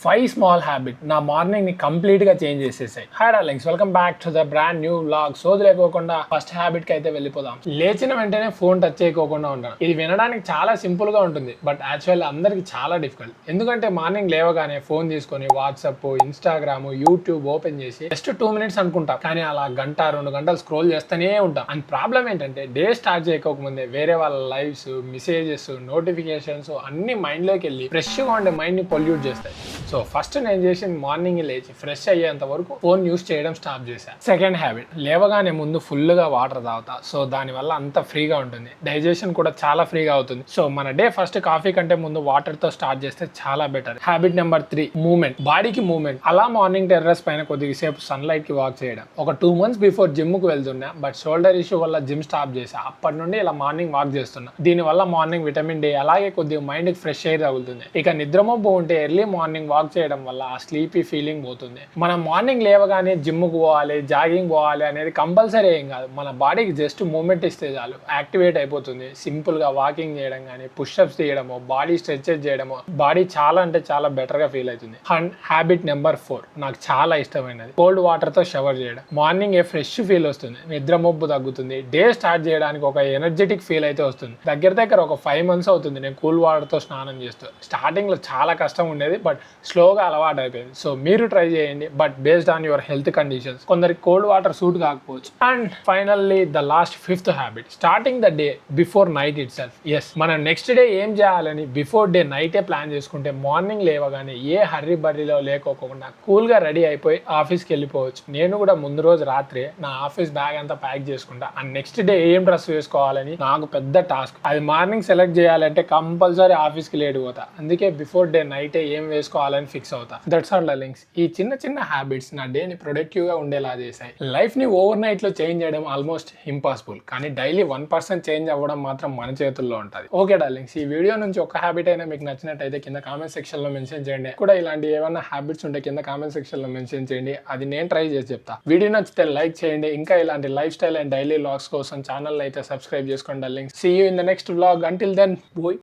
5 small habit నా morning ని complete గా చేంజ్ చేసేసాయి. Hi darlings, welcome back to the brand new vlog. సోదులేకోకుండా ఫస్ట్ హ్యాబిట్ కి అయితే వెళ్ళిపోదాం. లేచిన వెంటనే ఫోన్ టచ్ చేయకోకుండా ఉండడం. ఇది వినడానికి చాలా సింపుల్ గా ఉంటుంది, బట్ యాక్చువల్ అందరికి చాలా డిఫికల్ట్. ఎందుకంటే మార్నింగ్ లేవగానే ఫోన్ తీసుకొని వాట్సాప్, ఇన్స్టాగ్రామ్, యూట్యూబ్ ఓపెన్ చేసి జస్ట్ 2 minutes అనుకుంటాం, కానీ అలా గంట 2 గంటలు స్క్రోల్ చేస్తూనే ఉంటాం. అండ్ ప్రాబ్లం ఏంటంటే డే స్టార్ట్ చేయకోకముందే వేరే వాళ్ళ లైవ్స్, మెసేజెస్, నోటిఫికేషన్స్ అన్ని మైండ్ లోకి వెళ్ళి ఫ్రెష్ గా ఉండే మైండ్ ని పొల్యూట్ చేస్తాయి. సో ఫస్ట్ నేను చేసిన మార్నింగ్ లేచి ఫ్రెష్ అయ్యేంత వరకు ఫోన్ యూస్ చేయడం స్టాప్ చేశాను. సెకండ్ హ్యాబిట్, లేవగానే ముందు ఫుల్ గా వాటర్ తాగుతా. సో దానివల్ల అంత ఫ్రీగా ఉంటుంది, డైజెషన్ కూడా చాలా ఫ్రీగా అవుతుంది. సో మన డే ఫస్ట్ కాఫీ కంటే ముందు వాటర్ తో స్టార్ట్ చేస్తే చాలా బెటర్. Habit number 3, movement. బాడీకి మూవ్మెంట్. అలా మార్నింగ్ టెర్రస్ పైన కొద్దిసేపు సన్లైట్ కి వాక్ చేయడం. ఒక 2 months బిఫోర్ జిమ్ కు వెళ్తున్నా, బట్ షోల్డర్ ఇష్యూ వల్ల జిమ్ స్టాప్ చేశా. అప్పటి నుండి ఇలా మార్నింగ్ వాక్ చేస్తున్నా. దీని వల్ల మార్నింగ్ విటమిన్ డి, అలాగే కొద్దిగా మైండ్ కి ఫ్రెష్ ఎయిర్ తగులుతుంది. ఇక నిద్రమబ్బు ఉంటే ఎర్లీ మార్నింగ్ వాక్ చేయడం వల్ల ఆ స్లీపీ ఫీలింగ్ పోతుంది. మనం మార్నింగ్ లేవగానే జిమ్ కు పోవాలి, జాగింగ్ పోవాలి అనేది కంపల్సరీ ఏం కాదు. మన బాడీకి జస్ట్ మూవ్మెంట్ ఇస్తే చాలు, యాక్టివేట్ అయిపోతుంది. సింపుల్ గా వాకింగ్ చేయడం కానీ, పుష్అప్స్ తీయడమో, బాడీ స్ట్రెచెస్ చేయడమో బాడీ చాలా అంటే చాలా బెటర్ గా ఫీల్ అవుతుంది. అండ్ హ్యాబిట్ నెంబర్ 4, నాకు చాలా ఇష్టమైనది, కోల్డ్ వాటర్ తో షవర్ చేయడం. మార్నింగ్ ఏ ఫ్రెష్ ఫీల్ వస్తుంది, నిద్ర మొబ్బు తగ్గుతుంది, డే స్టార్ట్ చేయడానికి ఒక ఎనర్జెటిక్ ఫీల్ అయితే వస్తుంది. దగ్గర ఒక 5 months అవుతుంది నేను కూల్ వాటర్ తో స్నానం చేస్తూ. స్టార్టింగ్ లో చాలా కష్టం ఉండేది, బట్ స్లోగా అలవాటు అయిపోయింది. సో మీరు ట్రై చేయండి, but based on your health conditions. కొందరికి కోల్డ్ వాటర్ సూట్ కాకపోవచ్చు. And finally the last 5th habit, starting the day before night itself. Yes, మనం నెక్స్ట్ డే ఏం చేయాలని బిఫోర్ డే నైటే ప్లాన్ చేసుకుంటే మార్నింగ్ లేవగానే ఏ హర్రీ బర్రీలో లేకోకుండా cool గా రెడీ అయిపోయి ఆఫీస్కి వెళ్ళిపోవచ్చు. నేను కూడా ముందు రోజు రాత్రి నా ఆఫీస్ బ్యాగ్ అంతా ప్యాక్ చేసుకుంటా. అండ్ నెక్స్ట్ డే ఏం డ్రెస్ వేసుకోవాలని నాకు పెద్ద టాస్క్. అది మార్నింగ్ సెలెక్ట్ చేయాలంటే కంపల్సరీ ఆఫీస్కి లేట్ పోతా. అందుకే బిఫోర్ డే నైటే ఏం వేసుకోవాలని ఫిక్స్ అవుతా. That's all darlings. ఈ చిన్న హ్యాబిట్స్ నా డేని ప్రొడక్టివ్ గా ఉండేలా చేశాయి. లైఫ్ ని ఓవర్ నైట్ లో చేంజ్ చేయడం ఆల్మోస్ట్ ఇంపాసిబుల్, కానీ డైలీ 1% చేంజ్ అవ్వడం మాత్రం మన చేతుల్లో ఉంటుంది. ఓకే డార్లింగ్స్, ఈ వీడియో నుంచి ఒక హ్యాబిట్ అయినా మీకు నచ్చినట్టయితే కింద కామెంట్ సెక్షన్ లో మెన్షన్ చేయండి. కూడా ఇలాంటి ఏమైనా హ్యాబిట్స్ ఉంటే కింద కామెంట్ సెక్షన్ లో మెన్షన్ చేయండి, అది నేను ట్రై చేసి చెప్తా. వీడియో నచ్చితే లైక్ చేయండి. ఇంకా ఇలాంటి lifestyle and daily vlogs కోసం ఛానల్ అయితే సబ్స్క్రైబ్ చేసుకోండి darlings. See you in the next vlog. Until then, bye.